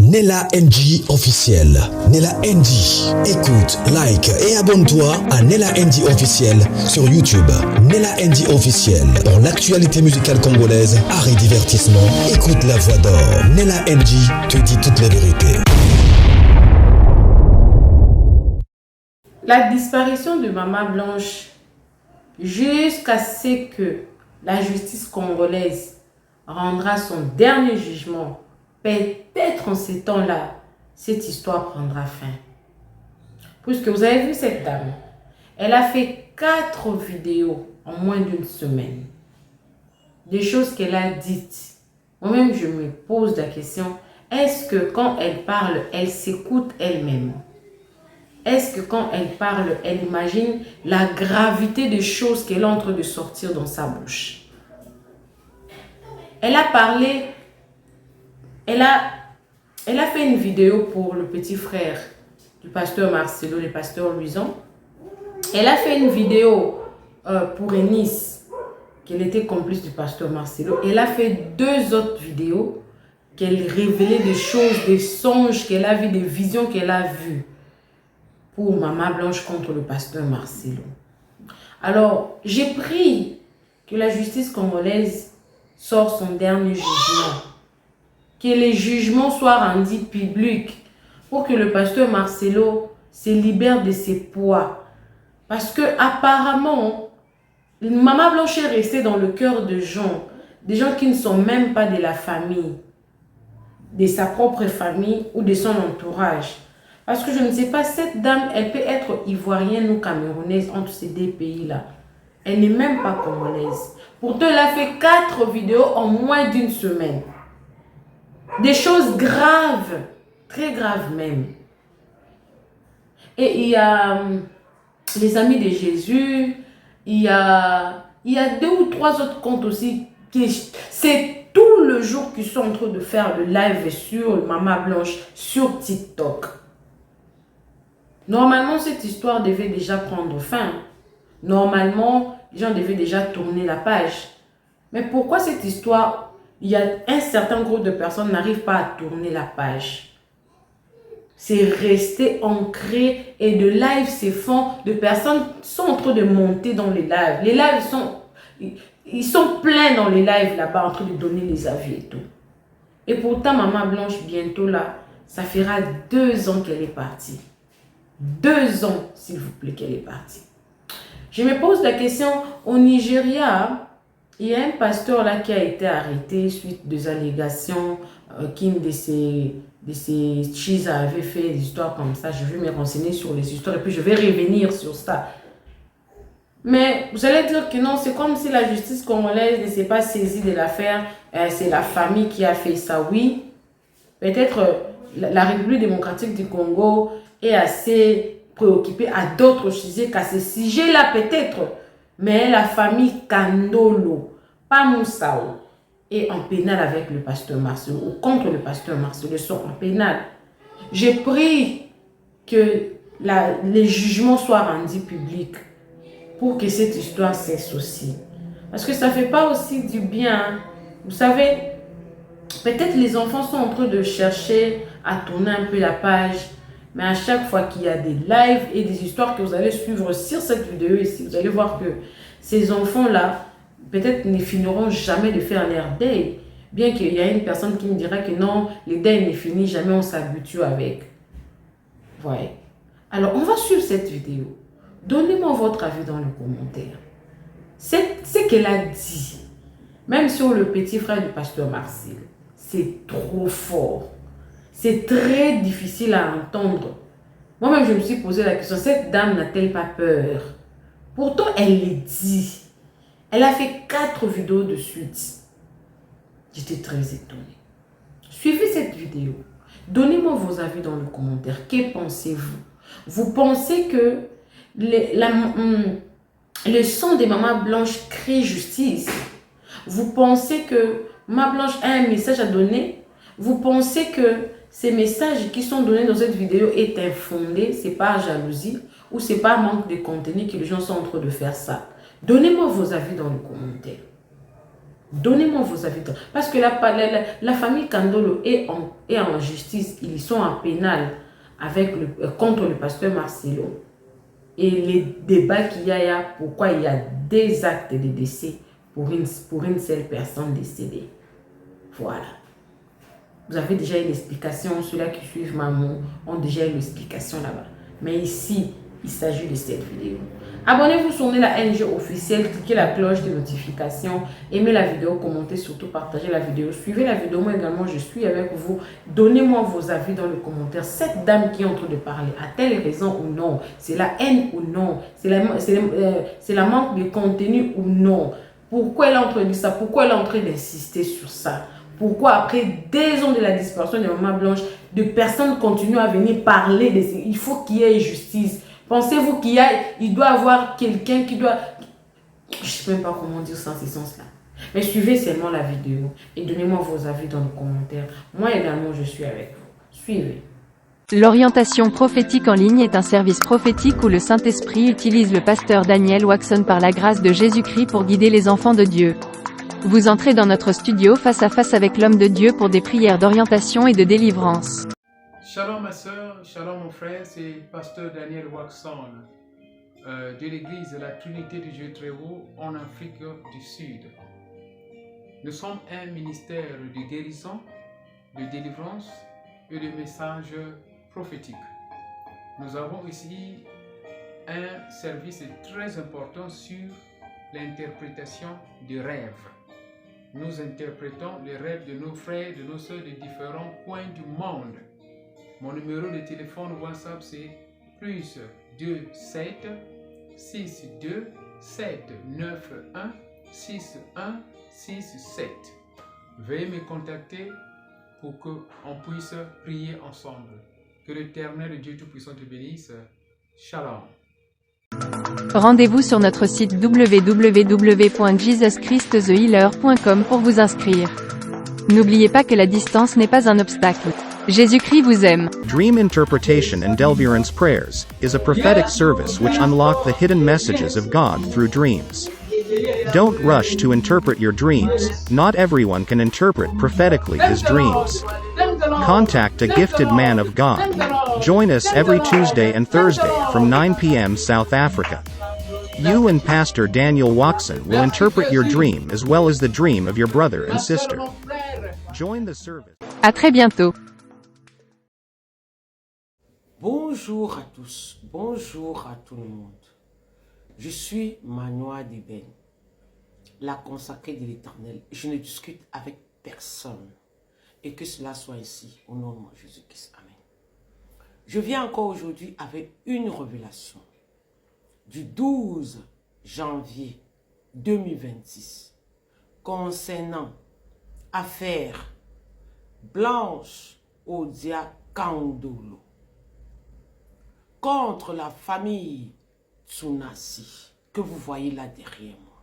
Nella NG officiel. Nella NG. Écoute, like et abonne-toi à Nella NG officiel sur YouTube. Nella NG officiel. Pour l'actualité musicale congolaise, art et divertissement, écoute la voix d'or. Nella NG te dit toutes les vérités. La disparition de Maman Blanche jusqu'à ce que la justice congolaise rendra son dernier jugement, peut-être en ces temps-là, cette histoire prendra fin. Puisque vous avez vu cette dame, elle a fait 4 vidéos en moins d'une semaine. Des choses qu'elle a dites. Moi-même, je me pose la question, est-ce que quand elle parle, elle s'écoute elle-même? Est-ce que quand elle parle, elle imagine la gravité des choses qu'elle est en train de sortir dans sa bouche? Elle a parlé, elle a fait une vidéo pour le petit frère du pasteur Marcelo, le pasteur Luison. Elle a fait une vidéo pour Eunice, qu'elle était complice du pasteur Marcelo. Elle a fait 2 autres vidéos qu'elle révélait des choses, des songes qu'elle a vus, des visions qu'elle a vues pour Maman Blanche contre le pasteur Marcelo. Alors, j'ai pris que la justice congolaise sort son dernier jugement. Que les jugements soient rendus publics pour que le pasteur Marcelo se libère de ses poids. Parce que apparemment, Maman Blanche est restée dans le cœur de gens, des gens qui ne sont même pas de la famille, de sa propre famille ou de son entourage. Parce que je ne sais pas, cette dame, elle peut être ivoirienne ou camerounaise entre ces 2 pays-là. Elle n'est même pas congolaise. Pourtant, elle a fait 4 vidéos en moins d'une semaine. Des choses graves, très graves même. Et il y a les Amis de Jésus, il y a 2 ou 3 autres comptes aussi. C'est tout le jour qu'ils sont en train de faire le live sur Maman Blanche sur TikTok. Normalement, cette histoire devait déjà prendre fin. Normalement, les gens devaient déjà tourner la page. Mais pourquoi cette histoire, il y a un certain groupe de personnes n'arrivent pas à tourner la page? C'est resté ancré et de live se font, de personnes sont en train de monter dans les lives. Les lives ils sont pleins dans les lives là-bas en train de donner les avis et tout. Et pourtant, Maman Blanche, bientôt là, ça fera 2 ans qu'elle est partie. 2 ans, s'il vous plaît, qu'elle est partie. Je me pose la question, au Nigeria, il y a un pasteur là qui a été arrêté suite des allégations qu'une de ses cheese avait fait des histoires comme ça. Je vais me renseigner sur les histoires et puis je vais revenir sur ça. Mais vous allez dire que non, c'est comme si la justice congolaise ne s'est pas saisie de l'affaire. C'est la famille qui a fait ça, oui. Peut-être la République démocratique du Congo est assez préoccupée à d'autres sujets qu'à ces sujets-là peut-être. Mais la famille Kandolo, pas Moussao, est en pénal avec le pasteur Marcelo ou contre le pasteur Marcelo, ils sont en pénal. J'ai pris que les jugements soient rendus publics pour que cette histoire cesse aussi. Parce que ça ne fait pas aussi du bien. Vous savez, peut-être les enfants sont en train de chercher à tourner un peu la page, mais à chaque fois qu'il y a des lives et des histoires que vous allez suivre sur cette vidéo ici, vous allez voir que ces enfants-là, peut-être ne finiront jamais de faire leur deuil. Bien qu'il y a une personne qui me dira que non, les deuils ne finissent jamais, on s'habitue avec. Ouais. Alors, on va suivre cette vidéo. Donnez-moi votre avis dans le commentaire. Ce qu'elle a dit, même sur le petit frère du pasteur Marcel, c'est trop fort. C'est très difficile à entendre. Moi-même, je me suis posé la question, cette dame n'a-t-elle pas peur? Pourtant, elle le dit. Elle a fait 4 vidéos de suite. J'étais très étonnée. Suivez cette vidéo. Donnez-moi vos avis dans le commentaire. Que pensez-vous? Vous pensez que le son de Maman Blanche crie justice? Vous pensez que Maman Blanche a un message à donner? Vous pensez que ces messages qui sont donnés dans cette vidéo est infondé? C'est pas jalousie ou c'est pas manque de contenu que les gens sont en train de faire ça? Donnez-moi vos avis dans le commentaire. Donnez-moi vos avis. Parce que la famille Kandolo est en justice. Ils sont en pénal contre le pasteur Marcelo. Et les débats qu'il y a, pourquoi il y a des actes de décès pour une seule personne décédée. Voilà. Vous avez déjà une explication. Ceux-là qui suivent Maman ont déjà une explication là-bas. Mais ici, il s'agit de cette vidéo. Abonnez-vous sur Nella NG officiel, cliquez la cloche de notification, aimez la vidéo, commentez, surtout partagez la vidéo, suivez la vidéo, moi également je suis avec vous. Donnez-moi vos avis dans les commentaires. Cette dame qui est en train de parler, a-t-elle raison ou non? C'est la haine ou non? C'est la manque de contenu ou non? Pourquoi elle est en train de dire ça? Pourquoi elle est en train d'insister sur ça? Pourquoi après des ans de la disparition des mamans blanches, de personnes continuent à venir parler de ça? Il faut qu'il y ait justice. Pensez-vous qu'il doit y avoir quelqu'un qui doit... Je ne sais même pas comment dire ça en ce sens-là. Mais suivez seulement la vidéo et donnez-moi vos avis dans les commentaires. Moi également, je suis avec vous. Suivez. L'orientation prophétique en ligne est un service prophétique où le Saint-Esprit utilise le pasteur Daniel Waxon par la grâce de Jésus-Christ pour guider les enfants de Dieu. Vous entrez dans notre studio face à face avec l'homme de Dieu pour des prières d'orientation et de délivrance. Shalom ma soeur, shalom mon frère, c'est pasteur Daniel Waxon de l'église de la Trinité du Dieu très haut en Afrique du Sud. Nous sommes un ministère de guérison, de délivrance et de messages prophétiques. Nous avons ici un service très important sur l'interprétation des rêves. Nous interprétons les rêves de nos frères, de nos soeurs de différents coins du monde. Mon numéro de téléphone WhatsApp c'est plus 27 62 791 6167. Veuillez me contacter pour qu'on puisse prier ensemble. Que l'Éternel Dieu Tout-Puissant te bénisse. Shalom. Rendez-vous sur notre site www.jesuschristthehealer.com pour vous inscrire. N'oubliez pas que la distance n'est pas un obstacle. Jésus-Christ vous aime. Dream Interpretation and Deliverance Prayers is a prophetic service which unlock the hidden messages of God through dreams. Don't rush to interpret your dreams. Not everyone can interpret prophetically his dreams. Contact a gifted man of God. Join us every Tuesday and Thursday from 9 p.m. South Africa. You and Pastor Daniel Waxon will interpret your dream as well as the dream of your brother and sister. Join the service. À très bientôt. Bonjour à tous, bonjour à tout le monde. Je suis Manoa Deben, la consacrée de l'Éternel. Je ne discute avec personne. Et que cela soit ainsi, au nom de mon Jésus-Christ. Amen. Je viens encore aujourd'hui avec une révélation du 12 janvier 2026 concernant affaire Blanche Odia Kandolo contre la famille Tsunasi que vous voyez là derrière moi.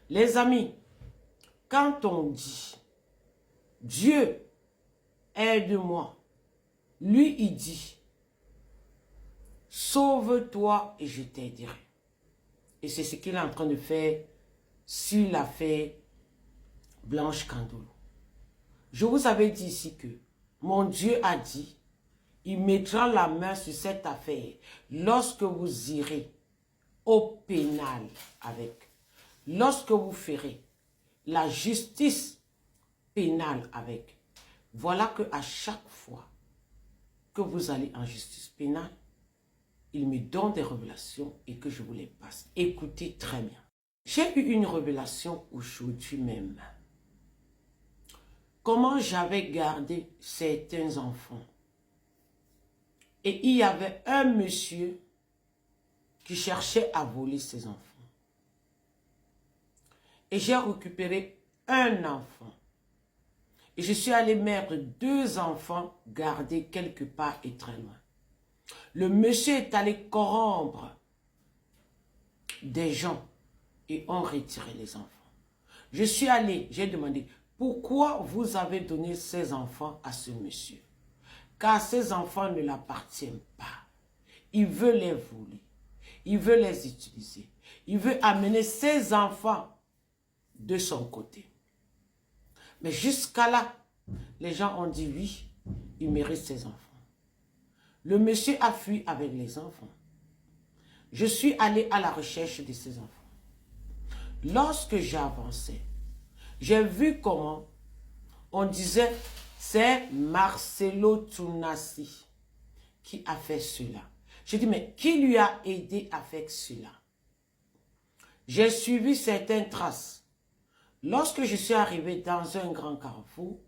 Les amis, quand on dit Dieu aide-moi, lui il dit sauve-toi et je t'aiderai. Et c'est ce qu'il est en train de faire sur l'affaire Blanche Kandolo. Je vous avais dit ici que mon Dieu a dit il mettra la main sur cette affaire lorsque vous irez au pénal avec. Lorsque vous ferez la justice pénale avec. Voilà que à chaque fois que vous allez en justice pénale, il me donne des révélations et que je vous les passe. Écoutez très bien. J'ai eu une révélation aujourd'hui même. Comment j'avais gardé certains enfants. Et il y avait un monsieur qui cherchait à voler ses enfants. Et j'ai récupéré un enfant. Et je suis allé mettre 2 enfants gardés quelque part et très loin. Le monsieur est allé corrompre des gens et ont retiré les enfants. Je suis allé, j'ai demandé, pourquoi vous avez donné ces enfants à ce monsieur? Car ces enfants ne l'appartiennent pas. Il veut les voler. Il veut les utiliser. Il veut amener ces enfants de son côté. Mais jusqu'à là, les gens ont dit oui, il mérite ses enfants. Le monsieur a fui avec les enfants. Je suis allé à la recherche de ses enfants. Lorsque j'avançais, j'ai vu comment on disait c'est Marcelo Tunasi qui a fait cela. Je dis mais qui lui a aidé à faire cela? J'ai suivi certaines traces. Lorsque je suis arrivé dans un grand carrefour,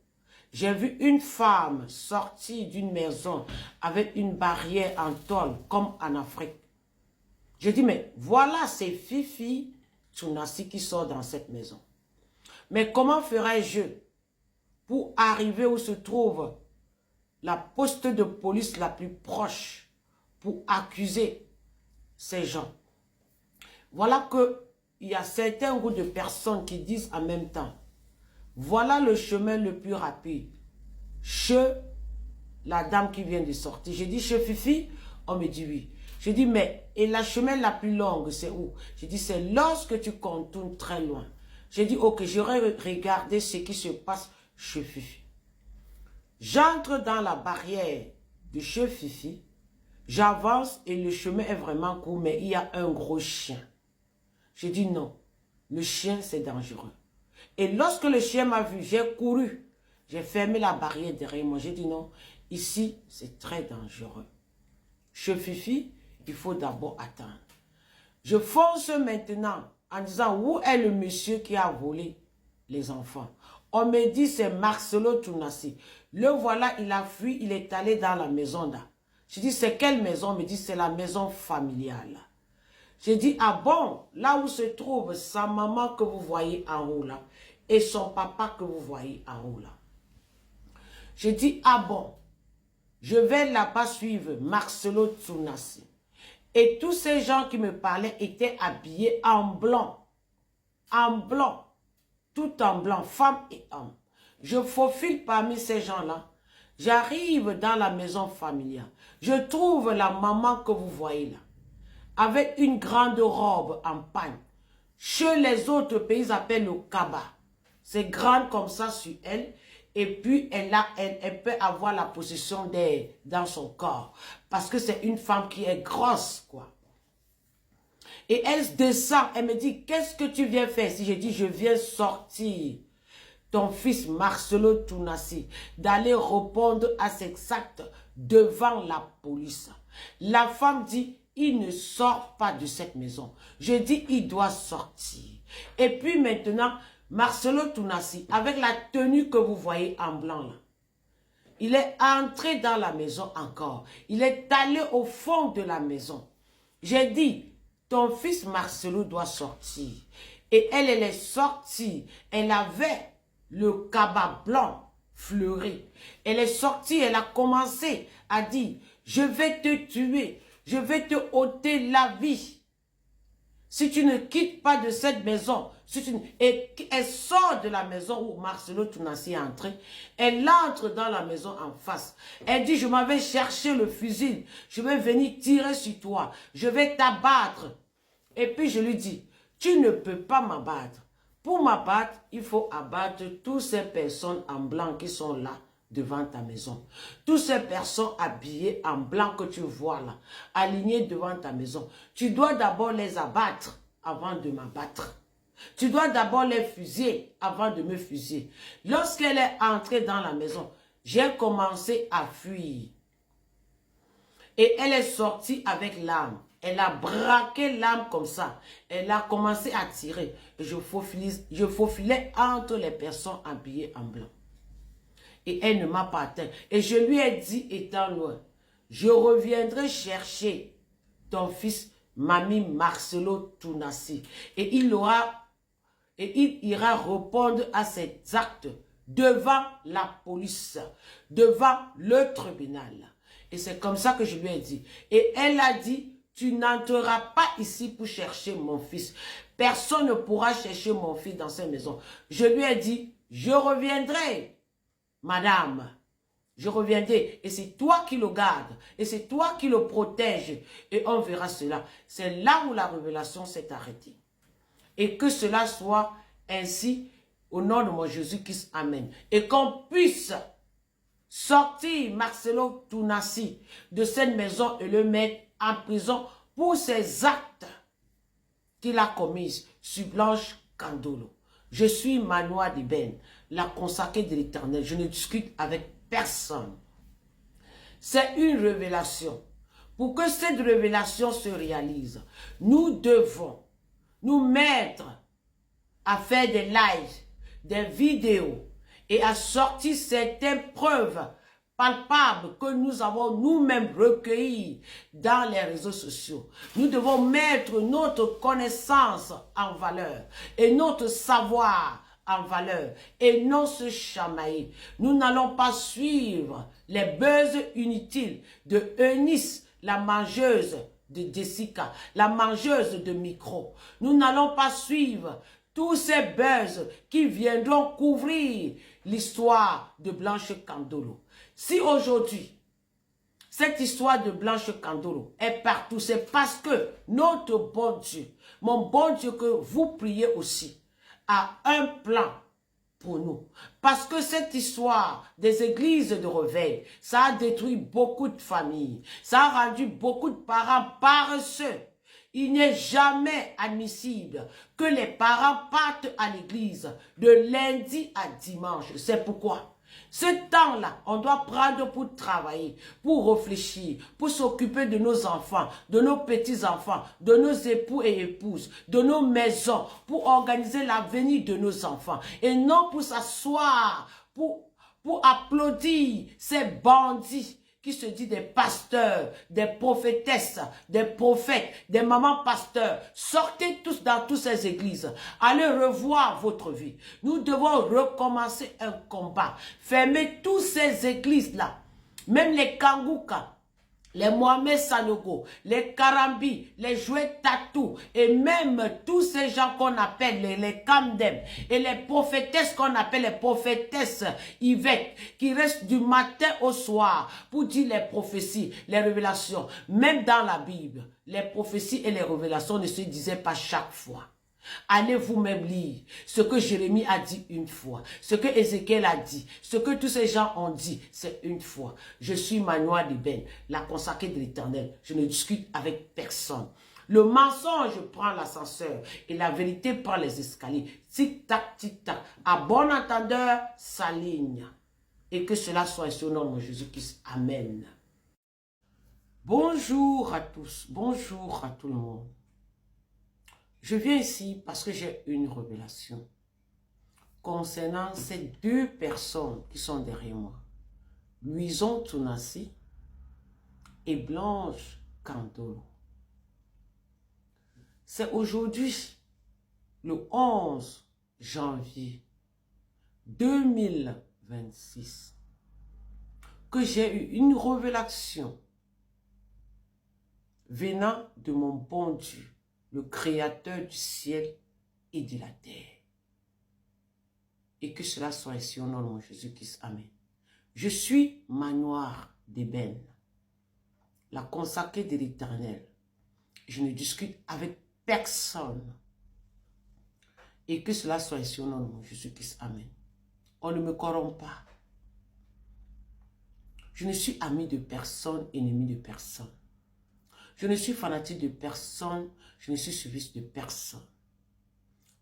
j'ai vu une femme sortir d'une maison avec une barrière en tôle comme en Afrique. Je dis mais voilà ces Fifi Tunasi qui sort dans cette maison. Mais comment ferais-je pour arriver où se trouve la poste de police la plus proche pour accuser ces gens? Voilà qu'il y a certains groupes de personnes qui disent en même temps, voilà le chemin le plus rapide. Chez la dame qui vient de sortir. J'ai dit chez Fifi, on me dit oui. Je dis mais et la chemin la plus longue c'est où? Je dis c'est lorsque tu contournes très loin. J'ai dit ok, j'aurais regardé ce qui se passe chez Fifi. J'entre dans la barrière de chez Fifi, j'avance et le chemin est vraiment court, mais il y a un gros chien. J'ai dit non, le chien c'est dangereux. Et lorsque le chien m'a vu, j'ai couru, j'ai fermé la barrière derrière moi. J'ai dit non, ici c'est très dangereux. Chez Fifi, il faut d'abord attendre. Je fonce maintenant en disant où est le monsieur qui a volé les enfants. On me dit c'est Marcelo Tunasi. Le voilà, il a fui, il est allé dans la maison là. Je dis c'est quelle maison? On me dit c'est la maison familiale. J'ai dit ah bon, là où se trouve sa maman que vous voyez en haut là et son papa que vous voyez en haut là. J'ai dit ah bon, je vais là-bas suivre Marcelo Tunasi. Et tous ces gens qui me parlaient étaient habillés en blanc. En blanc. Tout en blanc, femmes et hommes. Je faufile parmi ces gens-là. J'arrive dans la maison familiale. Je trouve la maman que vous voyez là. Avec une grande robe en pagne. Chez les autres pays, ils appellent le kaba. C'est grand comme ça sur elle. Et puis, elle peut avoir la possession d'air dans son corps. Parce que c'est une femme qui est grosse, quoi. Et elle descend, elle me dit, qu'est-ce que tu viens faire? Si j'ai dit, je viens sortir ton fils Marcelo Tunasi, d'aller répondre à ces actes devant la police. La femme dit, il ne sort pas de cette maison. Je dis, il doit sortir. Et puis maintenant, Marcelo Tunasi, avec la tenue que vous voyez en blanc là, il est entré dans la maison encore. Il est allé au fond de la maison. J'ai dit, ton fils Marcelo doit sortir. Et elle est sortie. Elle avait le kaba blanc fleuri. Elle est sortie, elle a commencé à dire, je vais te tuer, je vais te ôter la vie. Si tu ne quittes pas de cette maison, et elle sort de la maison où Marcelo Tunasi est entré, elle entre dans la maison en face. Elle dit, je m'en vais chercher le fusil, je vais venir tirer sur toi, je vais t'abattre. Et puis je lui dis, tu ne peux pas m'abattre. Pour m'abattre, il faut abattre toutes ces personnes en blanc qui sont là devant ta maison. Toutes ces personnes habillées en blanc que tu vois là, alignées devant ta maison. Tu dois d'abord les abattre avant de m'abattre. Tu dois d'abord les fusiller avant de me fusiller. Lorsqu'elle est entrée dans la maison, j'ai commencé à fuir. Et elle est sortie avec l'arme. Elle a braqué l'arme comme ça. Elle a commencé à tirer. Et je faufilais entre les personnes habillées en blanc. Et elle ne m'a pas atteint. Et je lui ai dit, étant loin, je reviendrai chercher ton fils, Mami Marcelo Tunasi. Et il ira répondre à cet acte devant la police, devant le tribunal. Et c'est comme ça que je lui ai dit. Et elle a dit, tu n'entreras pas ici pour chercher mon fils. Personne ne pourra chercher mon fils dans cette maison. Je lui ai dit, je reviendrai, madame. Je reviendrai. Et c'est toi qui le gardes. Et c'est toi qui le protèges. Et on verra cela. C'est là où la révélation s'est arrêtée. Et que cela soit ainsi, au nom de mon Jésus-Christ, amen. Et qu'on puisse sortir Marcelo Tounassi de cette maison et le mettre en prison pour ses actes qu'il a commis sur Blanche Kandolo. Je suis Manoa Diben, la consacrée de l'Éternel. Je ne discute avec personne. C'est une révélation. Pour que cette révélation se réalise, nous devons nous mettre à faire des lives, des vidéos et à sortir certaines preuves palpables que nous avons nous-mêmes recueillies dans les réseaux sociaux. Nous devons mettre notre connaissance en valeur et notre savoir en valeur et non se chamailler. Nous n'allons pas suivre les buzz inutiles de Eunice, la mangeuse de Jessica, la mangeuse de micro. Nous n'allons pas suivre tous ces buzz qui viendront couvrir l'histoire de Blanche Kandolo. Si aujourd'hui, cette histoire de Blanche Kandolo est partout, c'est parce que notre bon Dieu, mon bon Dieu que vous priez aussi, a un plan pour nous. Parce que cette histoire des églises de réveil, ça a détruit beaucoup de familles. Ça a rendu beaucoup de parents paresseux. Il n'est jamais admissible que les parents partent à l'église de lundi à dimanche. C'est pourquoi ce temps-là, on doit prendre pour travailler, pour réfléchir, pour s'occuper de nos enfants, de nos petits-enfants, de nos époux et épouses, de nos maisons, pour organiser l'avenir de nos enfants. Et non pour s'asseoir, pour applaudir ces bandits qui se disent des pasteurs, des prophétesses, des prophètes, des mamans pasteurs. Sortez tous dans toutes ces églises. Allez revoir votre vie. Nous devons recommencer un combat. Fermez toutes ces églises-là. Même les Kangouka, les Mohamed Sanogo, les Karambi, les jouets tatou, et même tous ces gens qu'on appelle les Kamdem, et les prophétesses qu'on appelle les prophétesses Yvette, qui restent du matin au soir pour dire les prophéties, les révélations. Même dans la Bible, les prophéties et les révélations ne se disaient pas chaque fois. Allez vous-même lire ce que Jérémie a dit une fois, ce que Ézéchiel a dit, ce que tous ces gens ont dit, c'est une fois. Je suis Manoa Diben, la consacrée de l'Éternel. Je ne discute avec personne. Le mensonge prend l'ascenseur et la vérité prend les escaliers. Tic-tac, tic-tac. À bon entendeur, s'aligne. Et que cela soit sur le nom de Jésus-Christ. Amen. Bonjour à tous. Bonjour à tout le monde. Je viens ici parce que j'ai une révélation concernant ces deux personnes qui sont derrière moi. Louison Tounassi et Blanche Kandolo. C'est aujourd'hui, le 11 janvier 2026, que j'ai eu une révélation venant de mon bon Dieu, le créateur du ciel et de la terre. Et que cela soit ici au nom de mon Jésus-Christ. Amen. Je suis Manoa Diben, la consacrée de l'Éternel. Je ne discute avec personne. Et que cela soit ici au nom de mon Jésus-Christ. Amen. On ne me corrompt pas. Je ne suis ami de personne, ennemi de personne. Je ne suis fanatique de personne, je ne suis suiviste de personne.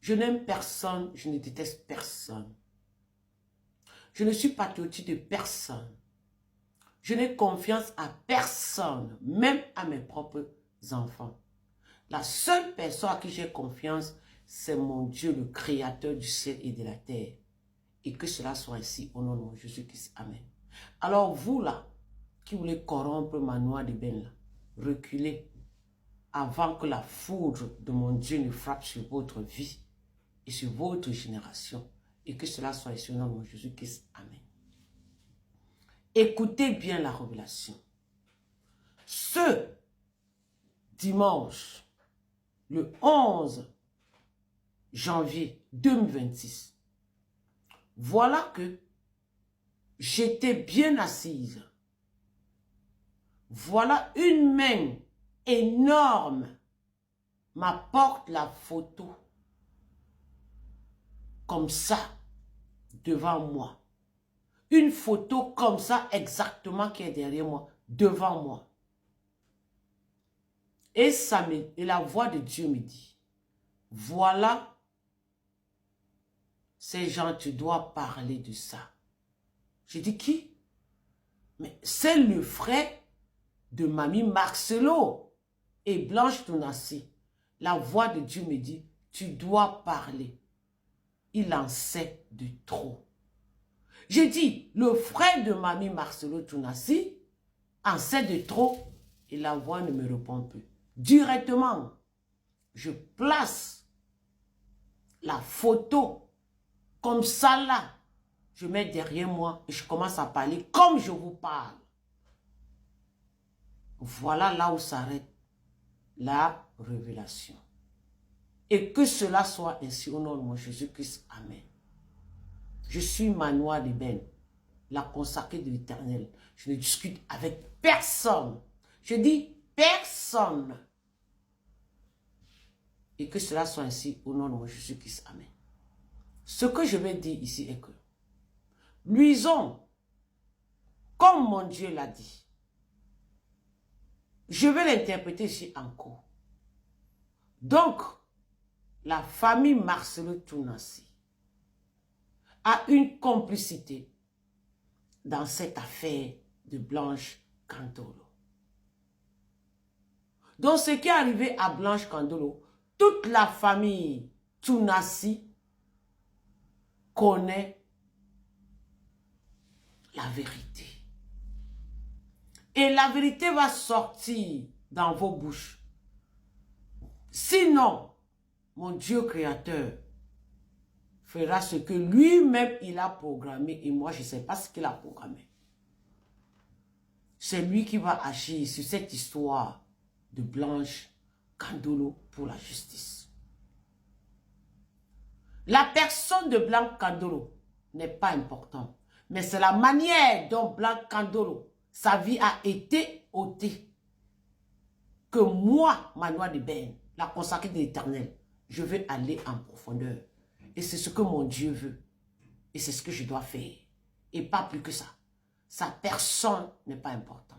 Je n'aime personne, je ne déteste personne. Je ne suis patriotique de personne. Je n'ai confiance à personne, même à mes propres enfants. La seule personne à qui j'ai confiance, c'est mon Dieu, le créateur du ciel et de la terre. Et que cela soit ici au nom de mon Jésus-Christ. Amen. Alors vous là, qui voulez corrompre Manoa Diben là, reculez avant que la foudre de mon Dieu ne frappe sur votre vie et sur votre génération. Et que cela soit ici au nom de mon Jésus-Christ. Amen. Écoutez bien la révélation. Ce dimanche, le 11 janvier 2026, voilà que j'étais bien assise. Voilà une main énorme m'apporte la photo comme ça devant moi. Une photo comme ça exactement qui est derrière moi, devant moi. Et la voix de Dieu me dit, voilà, ces gens, tu dois parler de ça. J'ai dit, qui? Mais c'est le frère de Mamie Marcelo et Blanche Tounassi. La voix de Dieu me dit, tu dois parler. Il en sait de trop. J'ai dit, le frère de Mamie Marcelo Tounassi en sait de trop et la voix ne me répond plus. Directement, je place la photo comme ça là. Je mets derrière moi et je commence à parler comme je vous parle. Voilà là où s'arrête la révélation. Et que cela soit ainsi au nom de mon Jésus-Christ. Amen. Je suis Manoa de Ben, la consacrée de l'Éternel. Je ne discute avec personne. Je dis personne. Et que cela soit ainsi au nom de mon Jésus-Christ. Amen. Ce que je vais dire ici est que luisons, comme mon Dieu l'a dit. Je vais l'interpréter ici encore. Donc, la famille Marcelo Tounassi a une complicité dans cette affaire de Blanche Candolo. Donc, ce qui est arrivé à Blanche Candolo, toute la famille Tounassi connaît la vérité. Et la vérité va sortir dans vos bouches. Sinon, mon Dieu créateur fera ce que lui-même il a programmé et moi je ne sais pas ce qu'il a programmé. C'est lui qui va agir sur cette histoire de Blanche Candolo pour la justice. La personne de Blanche Candolo n'est pas importante, mais c'est la manière dont Blanche Candolo, sa vie a été ôtée, que moi, Manoa de Ben, la consacrée de l'Éternel, je veux aller en profondeur. Et c'est ce que mon Dieu veut. Et c'est ce que je dois faire. Et pas plus que ça. Sa personne n'est pas importante.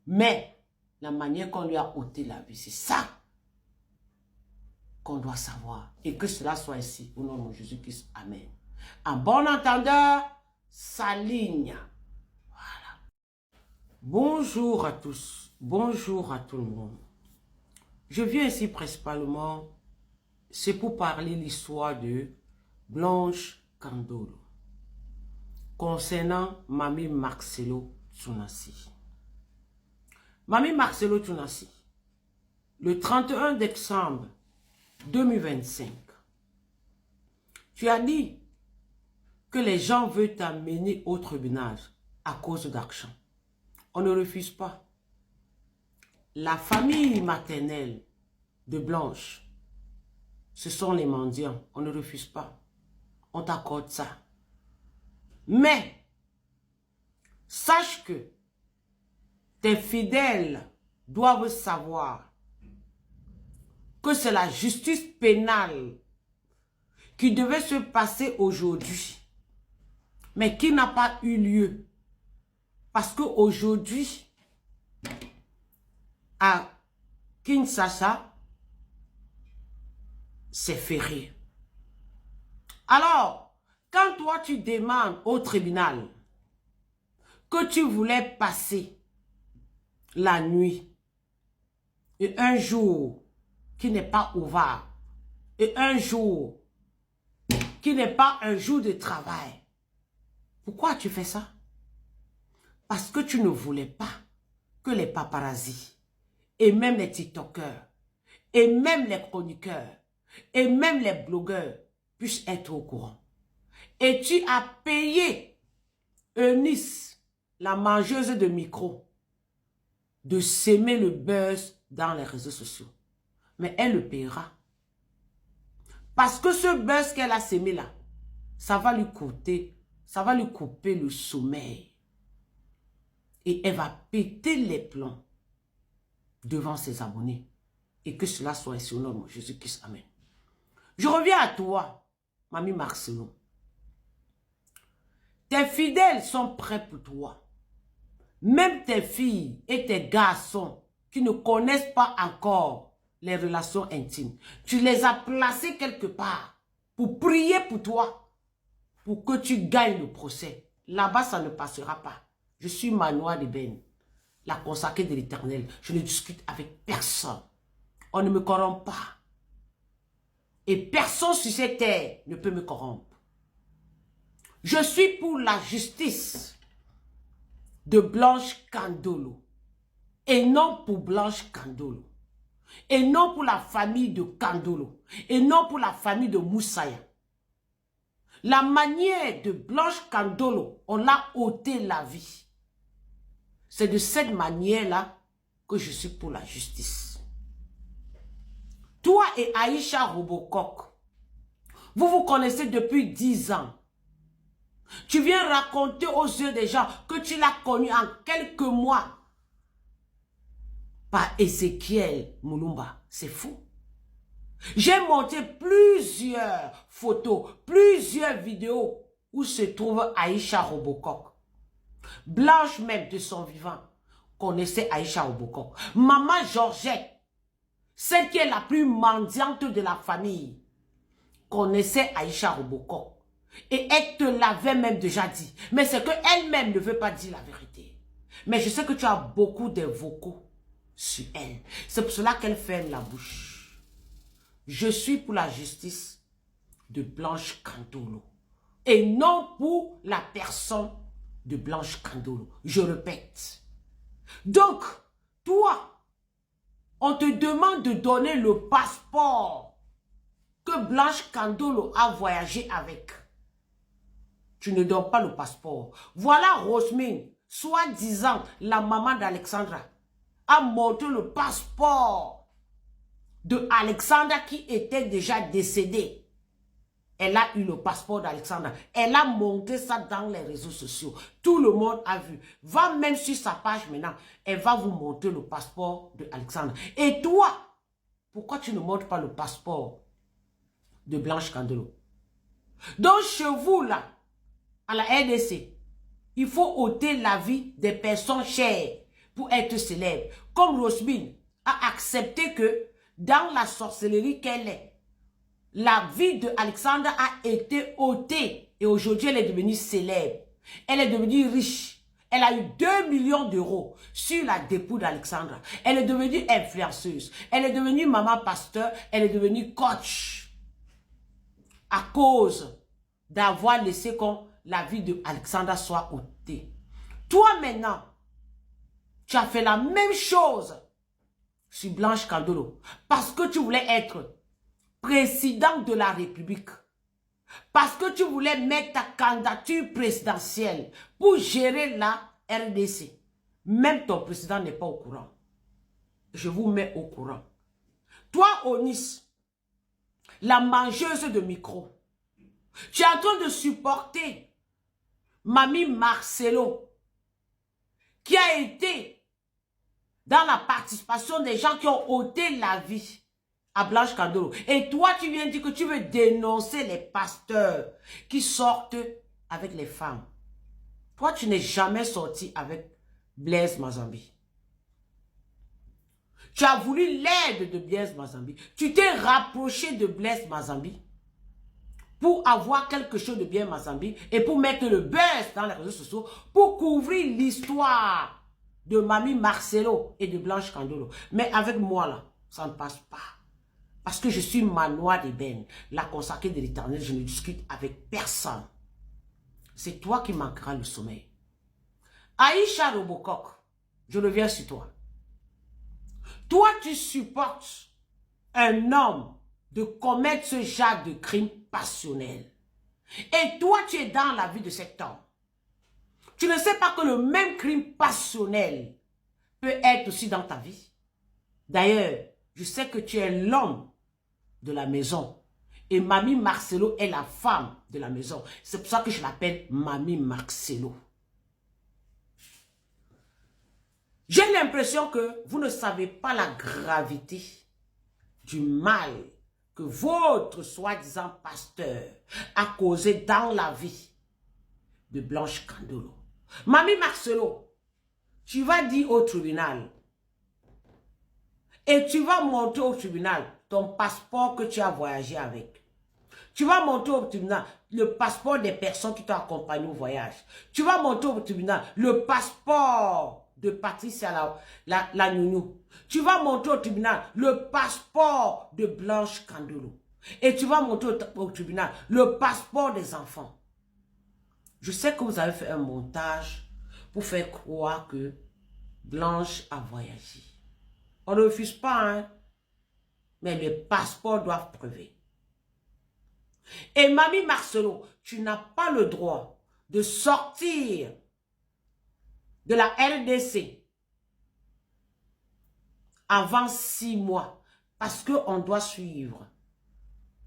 Mais la manière qu'on lui a ôté la vie, c'est ça qu'on doit savoir. Et que cela soit ici, au nom de Jésus-Christ. Amen. En bon entendeur, s'aligne. Voilà. Bonjour à tous. Bonjour à tout le monde. Je viens ici principalement, c'est pour parler l'histoire de Blanche Candolo concernant Mamie Marcelo Tounassi. Mamie Marcelo Tounassi, le 31 décembre 2025, tu as dit que les gens veulent t'amener au tribunal à cause d'argent. On ne refuse pas. La famille maternelle de Blanche, ce sont les mendiants. On ne refuse pas. On t'accorde ça. Mais, sache que tes fidèles doivent savoir que c'est la justice pénale qui devait se passer aujourd'hui, mais qui n'a pas eu lieu. Parce qu'aujourd'hui, à Kinshasa, c'est férié. Alors, quand toi tu demandes au tribunal que tu voulais passer la nuit et un jour qui n'est pas ouvert et un jour qui n'est pas un jour de travail, pourquoi tu fais ça? Parce que tu ne voulais pas que les paparazzis et même les tiktokers et même les chroniqueurs et même les blogueurs puissent être au courant. Et tu as payé Eunice, la mangeuse de micro, de s'aimer le buzz dans les réseaux sociaux. Mais elle le paiera. Parce que ce buzz qu'elle a sémé là, ça va lui coûter, ça va lui couper le sommeil. Et elle va péter les plombs devant ses abonnés. Et que cela soit ainsi au nom de Jésus-Christ. Amen. Je reviens à toi, Mamie Marcelo. Tes fidèles sont prêts pour toi. Même tes filles et tes garçons qui ne connaissent pas encore les relations intimes. Tu les as placés quelque part pour prier pour toi, pour que tu gagnes le procès. Là-bas, ça ne passera pas. Je suis Manoa de Ben, la consacrée de l'Éternel. Je ne discute avec personne. On ne me corrompt pas. Et personne sur cette terre ne peut me corrompre. Je suis pour la justice de Blanche Kandolo. Et non pour Blanche Kandolo. Et non pour la famille de Kandolo. Et non pour la famille de Moussaya. La manière de Blanche Kandolo, on l'a ôté la vie. C'est de cette manière-là que je suis pour la justice. Toi et Aïcha Robocock, vous vous connaissez depuis 10 ans. Tu viens raconter aux yeux des gens que tu l'as connu en quelques mois. Par Ezekiel Moulumba. C'est fou. J'ai monté plusieurs photos, plusieurs vidéos où se trouve Aïcha Robocock. Blanche même de son vivant connaissait Aïcha Robocock. Maman Georgette, celle qui est la plus mendiante de la famille, connaissait Aïcha Robocock. Et elle te l'avait même déjà dit. Mais c'est qu'elle-même ne veut pas dire la vérité. Mais je sais que tu as beaucoup de vocaux sur elle. C'est pour cela qu'elle ferme la bouche. Je suis pour la justice de Blanche Kandolo. Et non pour la personne de Blanche Kandolo. Je répète. Donc, toi, on te demande de donner le passeport que Blanche Kandolo a voyagé avec. Tu ne donnes pas le passeport. Voilà Rosmine, soi-disant la maman d'Alexandra, a montré le passeport de Alexandra qui était déjà décédée. Elle a eu le passeport d'Alexandra. Elle a montré ça dans les réseaux sociaux. Tout le monde a vu. Va même sur sa page maintenant. Elle va vous montrer le passeport de Alexandra. Et toi, pourquoi tu ne montres pas le passeport de Blanche Kandolo? Donc chez vous là, à la RDC, il faut ôter la vie des personnes chères pour être célèbre. Comme Rosmine a accepté que dans la sorcellerie qu'elle est, la vie de Alexandra a été ôtée et aujourd'hui elle est devenue célèbre. Elle est devenue riche. Elle a eu 2 millions d'euros sur la dépôt d'Alexandra. Elle est devenue influenceuse. Elle est devenue maman pasteur. Elle est devenue coach. À cause d'avoir laissé qu'on la vie de Alexandra soit ôtée. Toi maintenant, tu as fait la même chose sur Blanche Kandolo parce que tu voulais être président de la République. Parce que tu voulais mettre ta candidature présidentielle pour gérer la RDC. Même ton président n'est pas au courant. Je vous mets au courant. Toi, Onis, la mangeuse de micro, tu es en train de supporter Mamie Marcelo, qui a été dans la participation des gens qui ont ôté la vie à Blanche Kandolo. Et toi, tu viens dire que tu veux dénoncer les pasteurs qui sortent avec les femmes. Toi, tu n'es jamais sorti avec Blaise Mazambi. Tu as voulu l'aide de Blaise Mazambi. Tu t'es rapproché de Blaise Mazambi pour avoir quelque chose de bien Mazambi et pour mettre le buzz dans les réseaux sociaux, pour couvrir l'histoire de Mamie Marcelo et de Blanche Kandolo. Mais avec moi, là, ça ne passe pas. Parce que je suis Manoa de Ben, la consacrée de l'Éternel, je ne discute avec personne. C'est toi qui manqueras le sommeil. Aïcha Robocock, je reviens sur toi. Toi, tu supportes un homme de commettre ce genre de crime passionnel. Et toi, tu es dans la vie de cet homme. Tu ne sais pas que le même crime passionnel peut être aussi dans ta vie. D'ailleurs, je sais que tu es l'homme de la maison. Et Mamie Marcelo est la femme de la maison. C'est pour ça que je l'appelle Mamie Marcelo. J'ai l'impression que vous ne savez pas la gravité du mal que votre soi-disant pasteur a causé dans la vie de Blanche Kandolo. Mamie Marcelo, tu vas dire au tribunal et tu vas montrer au tribunal ton passeport que tu as voyagé avec. Tu vas montrer au tribunal le passeport des personnes qui t'ont accompagné au voyage. Tu vas montrer au tribunal le passeport de Patricia la nounou. Tu vas montrer au tribunal le passeport de Blanche Kandolo. Et tu vas montrer au tribunal le passeport des enfants. Je sais que vous avez fait un montage pour faire croire que Blanche a voyagé. On ne refuse pas, hein? Mais les passeports doivent prouver. Et Mamie Marcelo, tu n'as pas le droit de sortir de la RDC avant 6 mois parce qu'on doit suivre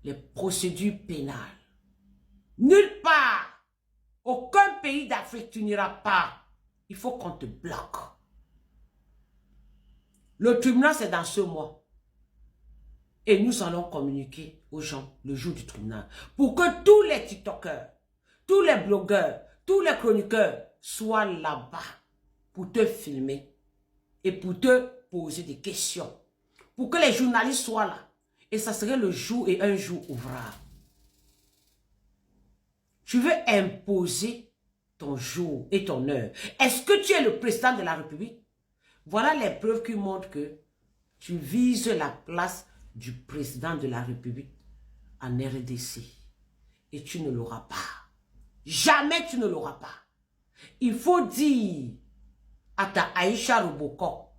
les procédures pénales. Nulle part, aucun pays d'Afrique, tu n'iras pas. Il faut qu'on te bloque. Le tribunal, c'est dans ce mois. Et nous allons communiquer aux gens le jour du tribunal pour que tous les TikTokers, tous les blogueurs, tous les chroniqueurs soient là-bas pour te filmer et pour te poser des questions. Pour que les journalistes soient là. Et ça serait le jour et un jour ouvrable. Tu veux imposer ton jour et ton heure. Est-ce que tu es le président de la République? Voilà les preuves qui montrent que tu vises la place du président de la République en RDC. Et tu ne l'auras pas. Jamais tu ne l'auras pas. Il faut dire à ta Aïcha Robocop,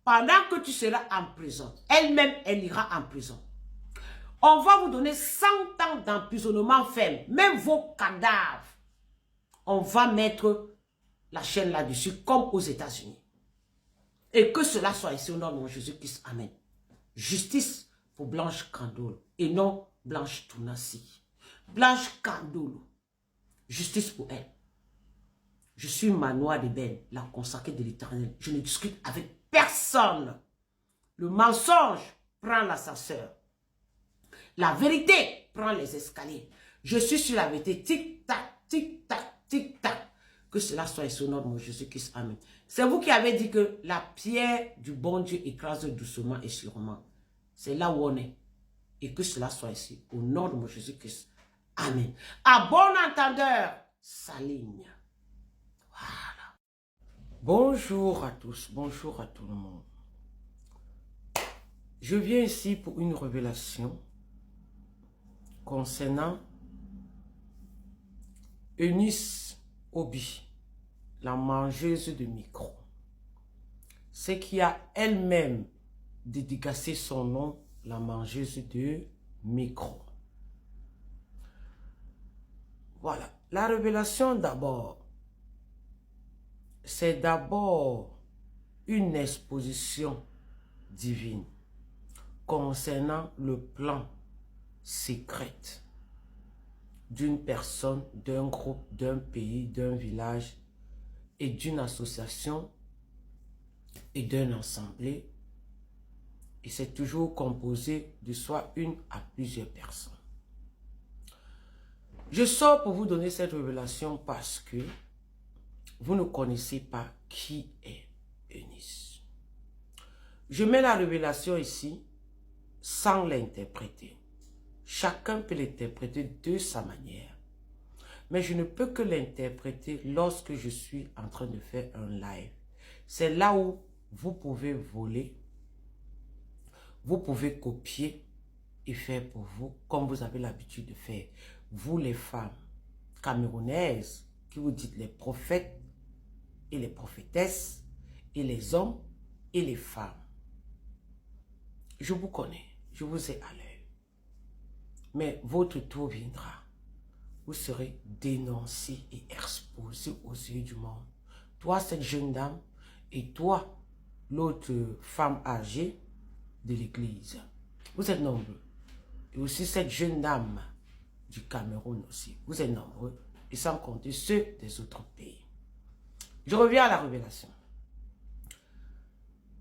pendant que tu seras en prison, elle-même, elle ira en prison. On va vous donner 100 ans d'emprisonnement ferme. Même vos cadavres. On va mettre la chaîne là-dessus, comme aux États-Unis. Et que cela soit ici au nom de mon Jésus-Christ. Amen. Justice pour Blanche Kandolo et non Blanche Tounassi. Blanche Kandolo. Justice pour elle. Je suis Manoa de Ben, la consacrée de l'Éternel. Je ne discute avec personne. Le mensonge prend l'ascenseur. La vérité prend les escaliers. Je suis sur la vérité. Tic-tac, tic-tac, tic-tac. Que cela soit ici au nom de mon Jésus-Christ. Amen. C'est vous qui avez dit que la pierre du bon Dieu écrase doucement et sûrement. C'est là où on est. Et que cela soit ici au nom de mon Jésus-Christ. Amen. À bon entendeur, s'aligne. Voilà. Bonjour à tous. Bonjour à tout le monde. Je viens ici pour une révélation concernant Eunice Obi, la mangeuse de micro. C'est qui a elle-même dédicacé son nom, la mangeuse de micro. Voilà. La révélation d'abord, c'est d'abord une exposition divine concernant le plan secret d'une personne, d'un groupe, d'un pays, d'un village et d'une association et d'un assemblée. Et c'est toujours composé de soit une à plusieurs personnes. Je sors pour vous donner cette révélation parce que vous ne connaissez pas qui est Eunice. Je mets la révélation ici sans l'interpréter. Chacun peut l'interpréter de sa manière. Mais je ne peux que l'interpréter lorsque je suis en train de faire un live. C'est là où vous pouvez voler, vous pouvez copier et faire pour vous comme vous avez l'habitude de faire. Vous les femmes camerounaises qui vous dites les prophètes et les prophétesses et les hommes et les femmes. Je vous connais, je vous ai à l'œil. Mais votre tour viendra. Vous serez dénoncé et exposé aux yeux du monde. Toi, cette jeune dame, et toi, l'autre femme âgée de l'église. Vous êtes nombreux. Et aussi cette jeune dame du Cameroun aussi. Vous êtes nombreux. Et sans compter ceux des autres pays. Je reviens à la révélation.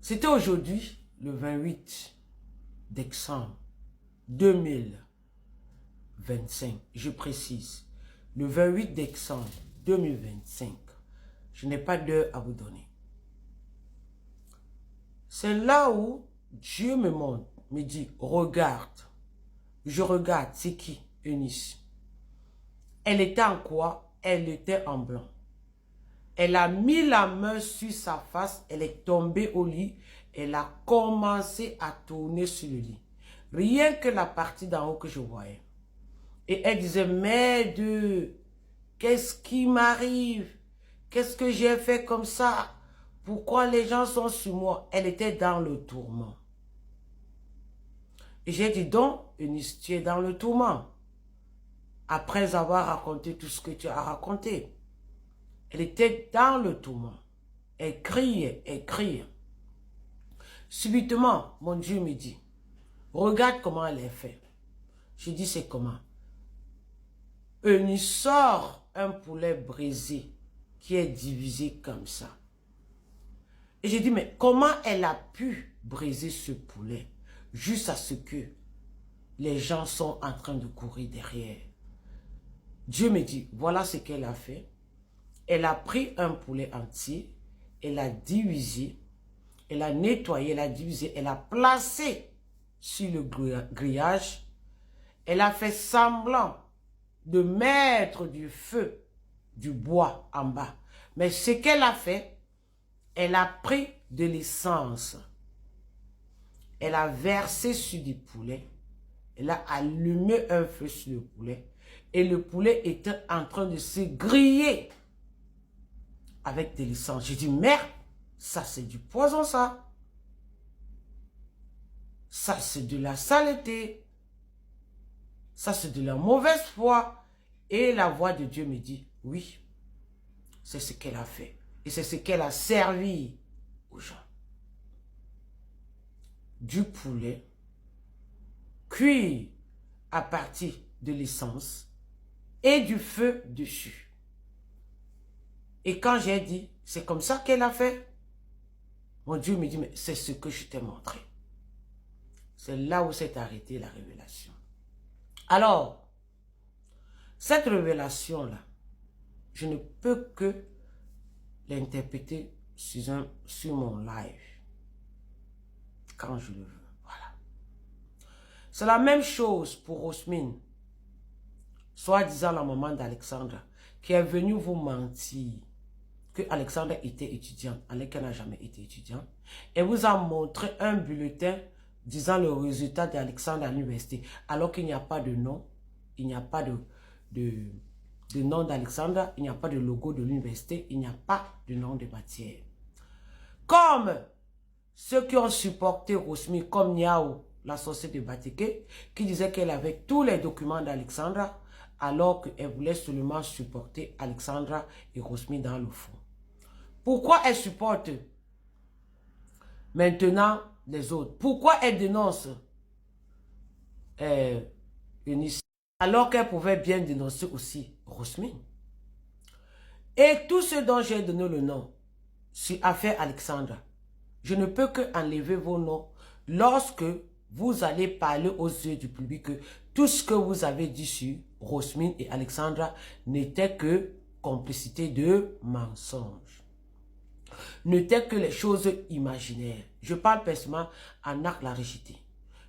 C'était aujourd'hui, le 28 décembre 2025, je précise, le 28 décembre 2025, je n'ai pas d'heure à vous donner. C'est là où Dieu me montre, me dit, regarde. Je regarde, c'est qui? Eunice. Elle était en quoi? Elle était en blanc. Elle a mis la main sur sa face, elle est tombée au lit, elle a commencé à tourner sur le lit. Rien que la partie d'en haut que je voyais. Et elle disait, mais qu'est-ce qui m'arrive? Qu'est-ce que j'ai fait comme ça? Pourquoi les gens sont sur moi? Elle était dans le tourment. Et j'ai dit donc, Eunice, tu es dans le tourment. Après avoir raconté tout ce que tu as raconté. Elle était dans le tourment. Elle criait, elle criait. Subitement, mon Dieu me dit, regarde comment elle est faite. Je dis, c'est comment? Eunice sort un poulet brisé qui est divisé comme ça. Et j'ai dit, mais comment elle a pu briser ce poulet juste à ce que les gens sont en train de courir derrière? Dieu me dit, voilà ce qu'elle a fait. Elle a pris un poulet entier, elle a divisé, elle a nettoyé, elle a divisé, elle a placé sur le grillage. Elle a fait semblant de mettre du feu, du bois en bas. Mais ce qu'elle a fait, elle a pris de l'essence. Elle a versé sur du poulet. Elle a allumé un feu sur le poulet. Et le poulet était en train de se griller avec de l'essence. J'ai dit, merde, ça c'est du poison ça. Ça c'est de la saleté. Ça c'est de la mauvaise foi. Et la voix de Dieu me dit, oui, c'est ce qu'elle a fait. Et c'est ce qu'elle a servi aux gens. Du poulet cuit à partir de l'essence et du feu dessus. Et quand j'ai dit, c'est comme ça qu'elle a fait, mon Dieu me dit, mais c'est ce que je t'ai montré. C'est là où s'est arrêtée la révélation. Alors, cette révélation-là, je ne peux que l'interpréter sur mon live, quand je le veux. Voilà. C'est la même chose pour Rosmine, soi-disant la maman d'Alexandra, qui est venue vous mentir que Alexandra était étudiante, alors qu'elle n'a jamais été étudiante, et vous a montré un bulletin disant le résultat d'Alexandra à l'université, alors qu'il n'y a pas de nom, il n'y a pas de nom d'Alexandra, il n'y a pas de logo de l'université, il n'y a pas de nom de matière. Comme ceux qui ont supporté Rosmi, comme Niao, la société de Bateke, qui disait qu'elle avait tous les documents d'Alexandra, alors qu'elle voulait seulement supporter Alexandra et Rosmi dans le fond. Pourquoi elle supporte maintenant les autres? Pourquoi elle dénonce Eunice, alors qu'elle pouvait bien dénoncer aussi Rosmi? Et tout ce dont j'ai donné le nom sur affaire Alexandra, je ne peux que enlever vos noms lorsque vous allez parler aux yeux du public que tout ce que vous avez dit sur Rosmine et Alexandra n'était que complicité de mensonges. N'était que les choses imaginaires. Je parle personnellement à Nak la Rigité.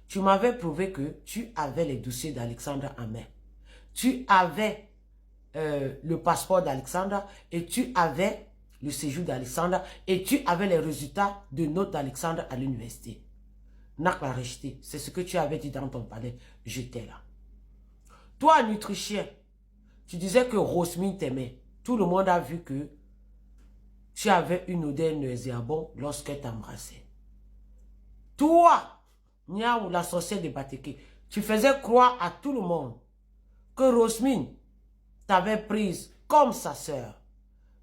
Tu m'avais prouvé que tu avais les dossiers d'Alexandra en main. Tu avais le passeport d'Alexandra et tu avais le séjour d'Alexandra et tu avais les résultats de notes d'Alexandra à l'université. Nak la Rigité, c'est ce que tu avais dit dans ton palais. J'étais là. Toi, nutricien, tu disais que Rosmine t'aimait. Tout le monde a vu que tu avais une odeur nauséabonde lorsqu'elle t'embrassait. Toi, Niaou, la sorcière de Bateke, tu faisais croire à tout le monde que Rosmine t'avait prise comme sa sœur.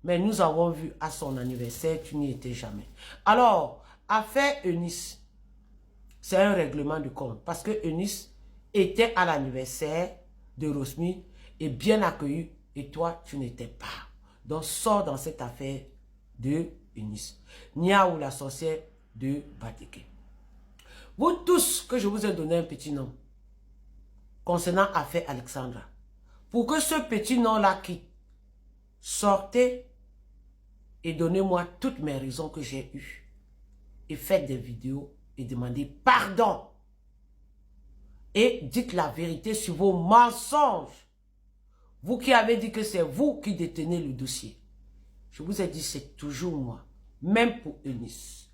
Mais nous avons vu à son anniversaire, tu n'y étais jamais. Alors, affaire Eunice, c'est un règlement de compte. Parce que Eunice était à l'anniversaire de Rosmine et bien accueillie. Et toi, tu n'étais pas. Donc, sors dans cette affaire de Eunice. Niaou, la sorcière de Bateke. Vous tous, que je vous ai donné un petit nom. concernant affaire Alexandra. Pour que ce petit nom-là quitte, sortez et donnez-moi toutes mes raisons que j'ai eues. Et faites des vidéos et demandez pardon. Et dites la vérité sur vos mensonges. Vous qui avez dit que c'est vous qui détenez le dossier. Je vous ai dit, c'est toujours moi. Même pour Eunice.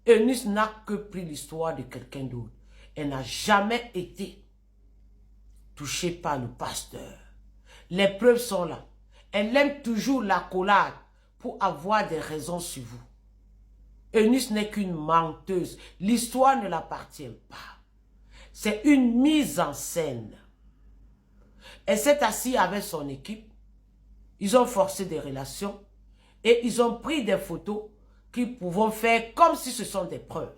Eunice n'a que pris l'histoire de quelqu'un d'autre. Elle n'a jamais été touchée par le pasteur. Les preuves sont là. Elle aime toujours la collade pour avoir des raisons sur vous. Eunice n'est qu'une menteuse. L'histoire ne l'appartient pas. C'est une mise en scène. Elle s'est assise avec son équipe. Ils ont forcé des relations et ils ont pris des photos qu'ils pouvaient faire comme si ce sont des preuves.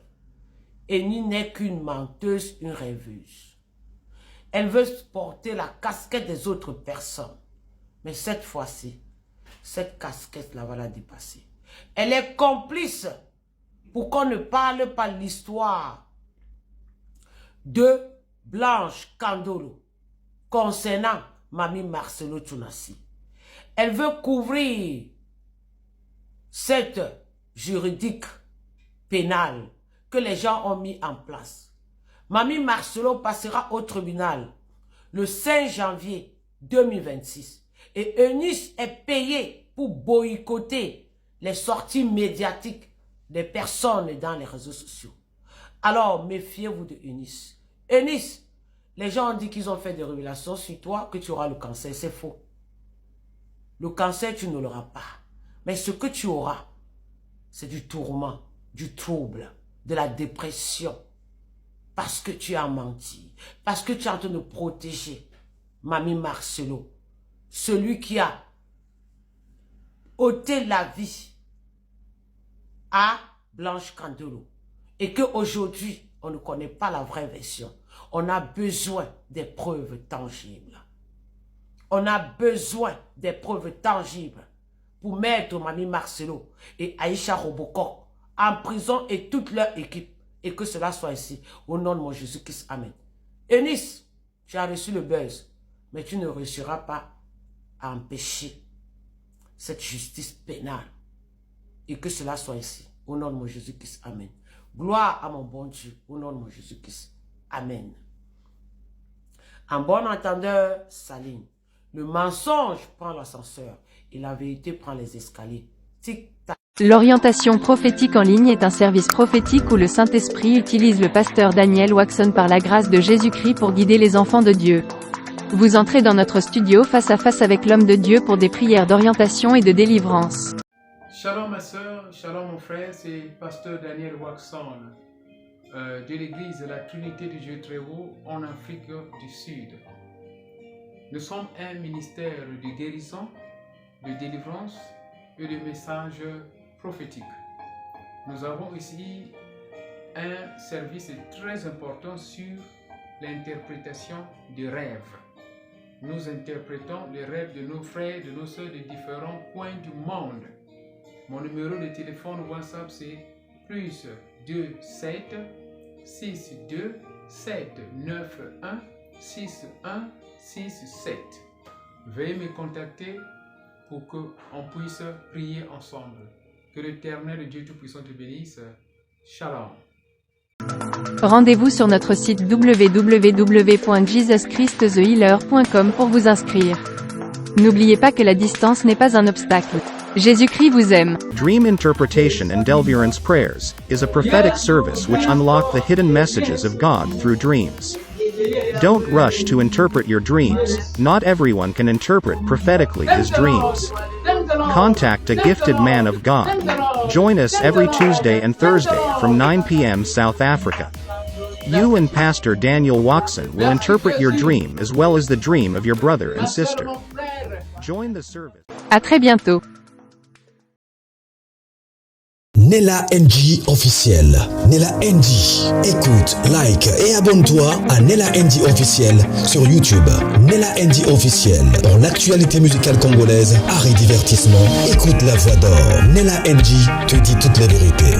Eunice n'est qu'une menteuse, une rêveuse. Elle veut porter la casquette des autres personnes. Mais cette fois-ci, cette casquette-là va la dépasser. Elle est complice pour qu'on ne parle pas de l'histoire de Blanche Kandolo concernant Mamie Marcelo Tunasi. Elle veut couvrir cette juridique pénale que les gens ont mis en place. Mamie Marcelo passera au tribunal le 5 janvier 2026. Et Eunice est payée pour boycotter les sorties médiatiques des personnes dans les réseaux sociaux. Alors, méfiez-vous de Eunice. Eunice, les gens ont dit qu'ils ont fait des révélations sur toi, que tu auras le cancer. C'est faux. Le cancer, tu ne l'auras pas. Mais ce que tu auras, c'est du tourment, du trouble, de la dépression. Parce que tu as menti. Parce que tu es en train de protéger Mamie Marcelo. Celui qui a ôté la vie à Blanche Kandolo. Et qu'aujourd'hui, on ne connaît pas la vraie version. On a besoin des preuves tangibles. On a besoin des preuves tangibles pour mettre Mamie Marcelo et Aïcha Robocop en prison et toute leur équipe. Et que cela soit ici. Au nom de mon Jésus-Christ. Amen. Eunice, tu as reçu le buzz. Mais tu ne réussiras pas à empêcher cette justice pénale. Et que cela soit ici. Au nom de mon Jésus-Christ. Amen. Gloire à mon bon Dieu. Au nom de mon Jésus-Christ. Amen. En bon entendeur, Saline. Le mensonge prend l'ascenseur et la vérité prend les escaliers. Tic-tac. L'orientation prophétique en ligne est un service prophétique où le Saint-Esprit utilise le pasteur Daniel Waxon par la grâce de Jésus-Christ pour guider les enfants de Dieu. Vous entrez dans notre studio face à face avec l'homme de Dieu pour des prières d'orientation et de délivrance. Shalom ma soeur, shalom mon frère, c'est pasteur Daniel Waxon de l'église de la Trinité du Dieu très haut en Afrique du Sud. Nous sommes un ministère de guérison, de délivrance et de messages prophétiques. Nous avons ici un service très important sur l'interprétation des rêves. Nous interprétons les rêves de nos frères, de nos sœurs de différents coins du monde. Mon numéro de téléphone WhatsApp c'est plus 27 62 791 6167. Veuillez me contacter pour qu'on puisse prier ensemble. Que l'Éternel Dieu Tout-Puissant te bénisse. Shalom. Rendez-vous sur notre site www.jesuschristthehealer.com pour vous inscrire. N'oubliez pas que la distance n'est pas un obstacle. Jésus-Christ vous aime. Dream Interpretation and Deliverance Prayers is a prophetic service which unlock the hidden messages of God through dreams. Don't rush to interpret your dreams. Not everyone can interpret prophetically his dreams. Contact a gifted man of God. Join us every Tuesday and Thursday from 9 p.m. South Africa. You and Pastor Daniel Waxon will interpret your dream as well as the dream of your brother and sister. Join the service. À très bientôt. Nella NG officiel. Nella NG. Écoute, like et abonne-toi à Nella NG officiel sur YouTube. Nella NG officiel. Pour l'actualité musicale congolaise, art et divertissement, écoute la voix d'or. Nella NG te dit toutes les vérités.